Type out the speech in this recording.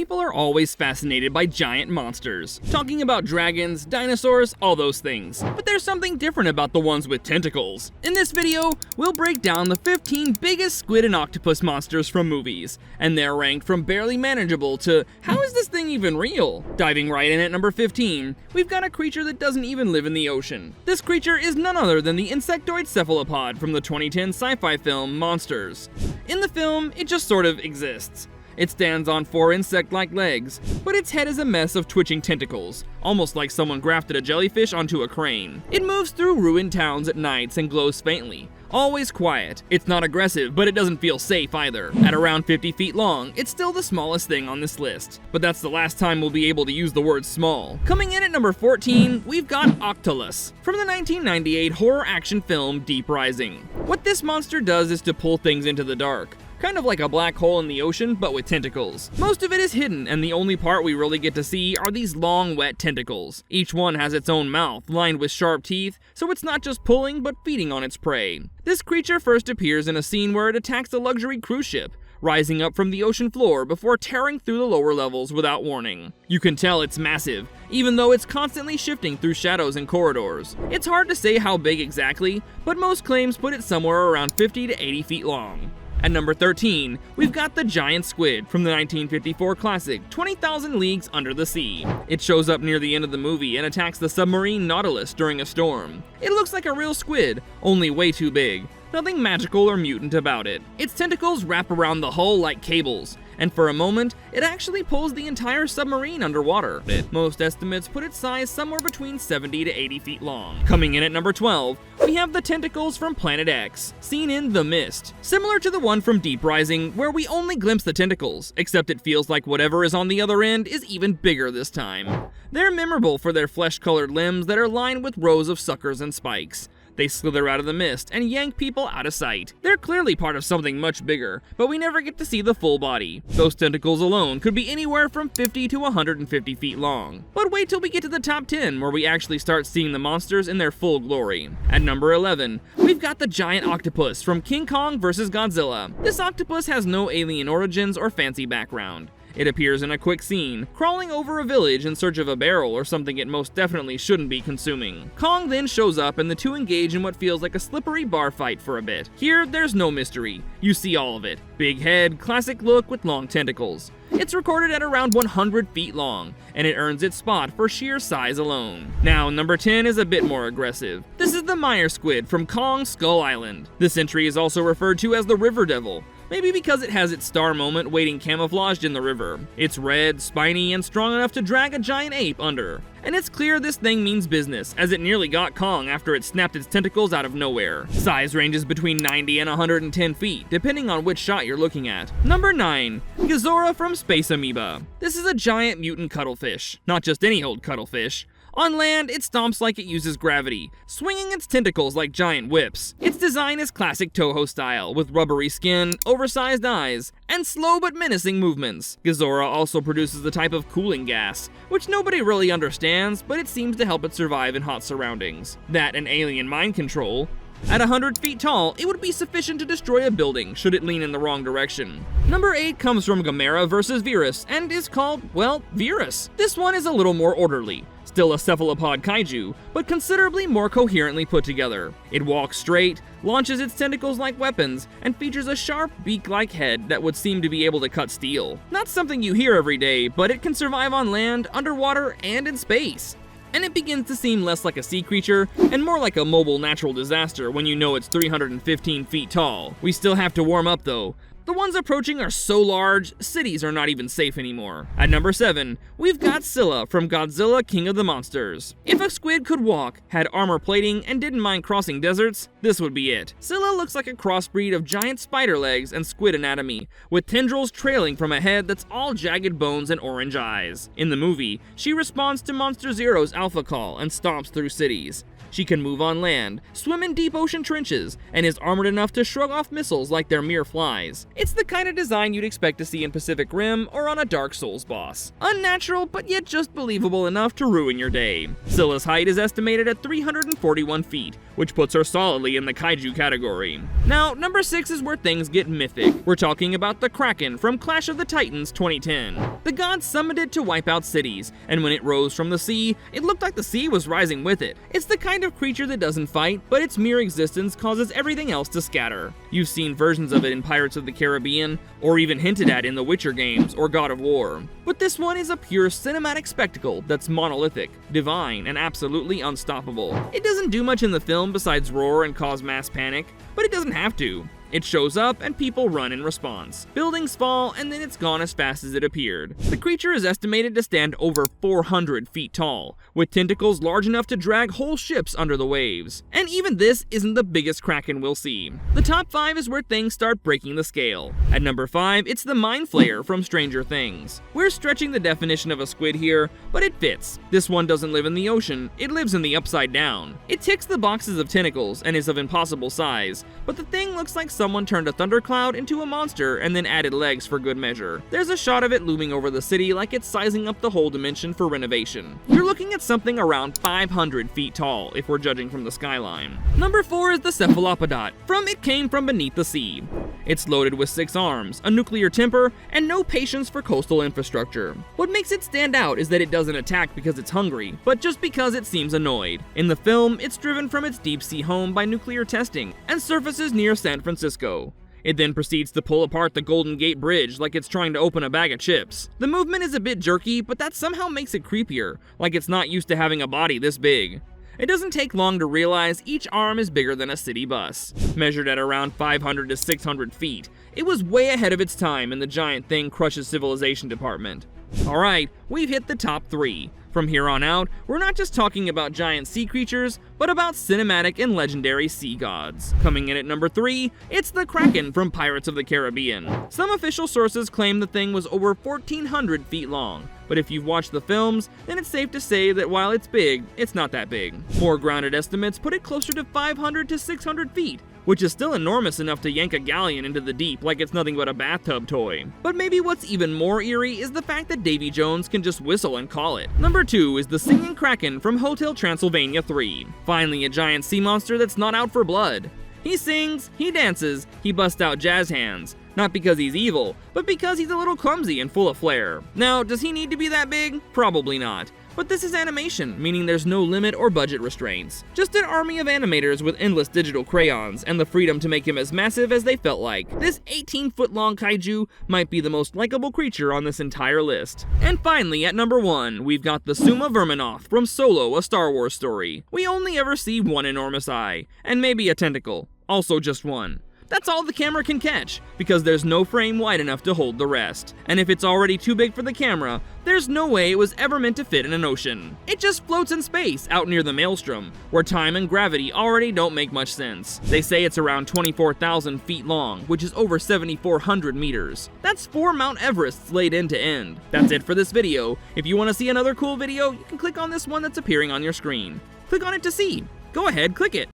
People are always fascinated by giant monsters, talking about dragons, dinosaurs, all those things. But there's something different about the ones with tentacles. In this video, we'll break down the 15 biggest squid and octopus monsters from movies, and they're ranked from barely manageable to how is this thing even real? Diving right in at number 15, we've got a creature that doesn't even live in the ocean. This creature is none other than the insectoid cephalopod from the 2010 sci-fi film Monsters. In the film, it just sort of exists. It stands on 4 insect-like legs, but its head is a mess of twitching tentacles, almost like someone grafted a jellyfish onto a crane. It moves through ruined towns at nights and glows faintly. Always quiet. It's not aggressive, but it doesn't feel safe either. At around 50 feet long, it's still the smallest thing on this list. But that's the last time we'll be able to use the word small. Coming in at number 14, we've got Octopus, from the 1998 horror action film Deep Rising. What this monster does is to pull things into the dark. Kind of like a black hole in the ocean, but with tentacles. Most of it is hidden, and the only part we really get to see are these long, wet tentacles. Each one has its own mouth, lined with sharp teeth, so it's not just pulling, but feeding on its prey. This creature first appears in a scene where it attacks a luxury cruise ship, rising up from the ocean floor before tearing through the lower levels without warning. You can tell it's massive, even though it's constantly shifting through shadows and corridors. It's hard to say how big exactly, but most claims put it somewhere around 50 to 80 feet long. At number 13, we've got the Giant Squid from the 1954 classic 20,000 Leagues Under the Sea. It shows up near the end of the movie and attacks the submarine Nautilus during a storm. It looks like a real squid, only way too big. Nothing magical or mutant about it. Its tentacles wrap around the hull like cables, and for a moment, it actually pulls the entire submarine underwater. Most estimates put its size somewhere between 70 to 80 feet long. Coming in at number 12, we have the tentacles from Planet X, seen in The Mist. Similar to the one from Deep Rising, where we only glimpse the tentacles, except it feels like whatever is on the other end is even bigger this time. They're memorable for their flesh-colored limbs that are lined with rows of suckers and spikes. They slither out of the mist and yank people out of sight. They're clearly part of something much bigger, but we never get to see the full body. Those tentacles alone could be anywhere from 50 to 150 feet long. But wait till we get to the top 10, where we actually start seeing the monsters in their full glory. At number 11, we've got the giant octopus from King Kong vs. Godzilla. This octopus has no alien origins or fancy background. It appears in a quick scene, crawling over a village in search of a barrel or something it most definitely shouldn't be consuming. Kong then shows up and the two engage in what feels like a slippery bar fight for a bit. Here, there's no mystery. You see all of it. Big head, classic look with long tentacles. It's recorded at around 100 feet long, and it earns its spot for sheer size alone. Now, number 10 is a bit more aggressive. This is the Meyer Squid from Kong Skull Island. This entry is also referred to as the River Devil, maybe because it has its star moment waiting camouflaged in the river. It's red, spiny, and strong enough to drag a giant ape under. And it's clear this thing means business, as it nearly got Kong after it snapped its tentacles out of nowhere. Size ranges between 90 and 110 feet, depending on which shot you're looking at. Number 9, Gazora from Space Amoeba. This is a giant mutant cuttlefish. Not just any old cuttlefish. On land, it stomps like it uses gravity, swinging its tentacles like giant whips. Its design is classic Toho style, with rubbery skin, oversized eyes, and slow but menacing movements. Gazora also produces a type of cooling gas, which nobody really understands, but it seems to help it survive in hot surroundings. That and alien mind control. At 100 feet tall, it would be sufficient to destroy a building should it lean in the wrong direction. Number 8 comes from Gamera vs. Verus and is called, well, Verus. This one is a little more orderly. Still a cephalopod kaiju, but considerably more coherently put together. It walks straight, launches its tentacles like weapons, and features a sharp beak-like head that would seem to be able to cut steel. Not something you hear every day, but it can survive on land, underwater, and in space. And it begins to seem less like a sea creature and more like a mobile natural disaster when you know it's 315 feet tall. We still have to warm up though. The ones approaching are so large, cities are not even safe anymore. At number 7, we've got Scylla from Godzilla King of the Monsters. If a squid could walk, had armor plating, and didn't mind crossing deserts, this would be it. Scylla looks like a crossbreed of giant spider legs and squid anatomy, with tendrils trailing from a head that's all jagged bones and orange eyes. In the movie, she responds to Monster Zero's alpha call and stomps through cities. She can move on land, swim in deep ocean trenches, and is armored enough to shrug off missiles like they're mere flies. It's the kind of design you'd expect to see in Pacific Rim or on a Dark Souls boss. Unnatural, but yet just believable enough to ruin your day. Scylla's height is estimated at 341 feet, which puts her solidly in the kaiju category. Now, number 6 is where things get mythic. We're talking about the Kraken from Clash of the Titans 2010. The gods summoned it to wipe out cities, and when it rose from the sea, it looked like the sea was rising with it. It's the kind of creature that doesn't fight, but its mere existence causes everything else to scatter. You've seen versions of it in Pirates of the Caribbean, or even hinted at in the Witcher games or God of War. But this one is a pure cinematic spectacle that's monolithic, divine, and absolutely unstoppable. It doesn't do much in the film besides roar and cause mass panic, but it doesn't have to. It shows up and people run in response. Buildings fall and then it's gone as fast as it appeared. The creature is estimated to stand over 400 feet tall, with tentacles large enough to drag whole ships under the waves. And even this isn't the biggest Kraken we'll see. The top 5 is where things start breaking the scale. At number 5, it's the Mind Flayer from Stranger Things. We're stretching the definition of a squid here, but it fits. This one doesn't live in the ocean, it lives in the upside down. It ticks the boxes of tentacles and is of impossible size, but the thing looks like someone turned a thundercloud into a monster and then added legs for good measure. There's a shot of it looming over the city like it's sizing up the whole dimension for renovation. You're looking at something around 500 feet tall if we're judging from the skyline. Number 4 is the Cephalopodot from It Came From Beneath the Sea. It's loaded with 6 arms, a nuclear temper, and no patience for coastal infrastructure. What makes it stand out is that it doesn't attack because it's hungry, but just because it seems annoyed. In the film, it's driven from its deep-sea home by nuclear testing and surfaces near San Francisco. It then proceeds to pull apart the Golden Gate Bridge like it's trying to open a bag of chips. The movement is a bit jerky, but that somehow makes it creepier, like it's not used to having a body this big. It doesn't take long to realize each arm is bigger than a city bus. Measured at around 500 to 600 feet, it was way ahead of its time and the giant thing crushes civilization department. Alright, we've hit the top 3. From here on out, we're not just talking about giant sea creatures, but about cinematic and legendary sea gods. Coming in at number 3, it's the Kraken from Pirates of the Caribbean. Some official sources claim the thing was over 1,400 feet long, but if you've watched the films, then it's safe to say that while it's big, it's not that big. More grounded estimates put it closer to 500 to 600 feet, which is still enormous enough to yank a galleon into the deep like it's nothing but a bathtub toy. But maybe what's even more eerie is the fact that Davy Jones can just whistle and call it. Number 2 is the Singing Kraken from Hotel Transylvania 3. Finally a giant sea monster that's not out for blood. He sings, he dances, he busts out jazz hands. Not because he's evil, but because he's a little clumsy and full of flair. Now, does he need to be that big? Probably not. But this is animation, meaning there's no limit or budget restraints. Just an army of animators with endless digital crayons and the freedom to make him as massive as they felt like. This 18-foot-long kaiju might be the most likable creature on this entire list. And finally, at number 1, we've got the Suma Verminoth from Solo, a Star Wars story. We only ever see one enormous eye, and maybe a tentacle. Also just one. That's all the camera can catch, because there's no frame wide enough to hold the rest. And if it's already too big for the camera, there's no way it was ever meant to fit in an ocean. It just floats in space, out near the maelstrom, where time and gravity already don't make much sense. They say it's around 24,000 feet long, which is over 7,400 meters. That's 4 Mount Everests laid end to end. That's it for this video. If you want to see another cool video, you can click on this one that's appearing on your screen. Click on it to see. Go ahead, click it.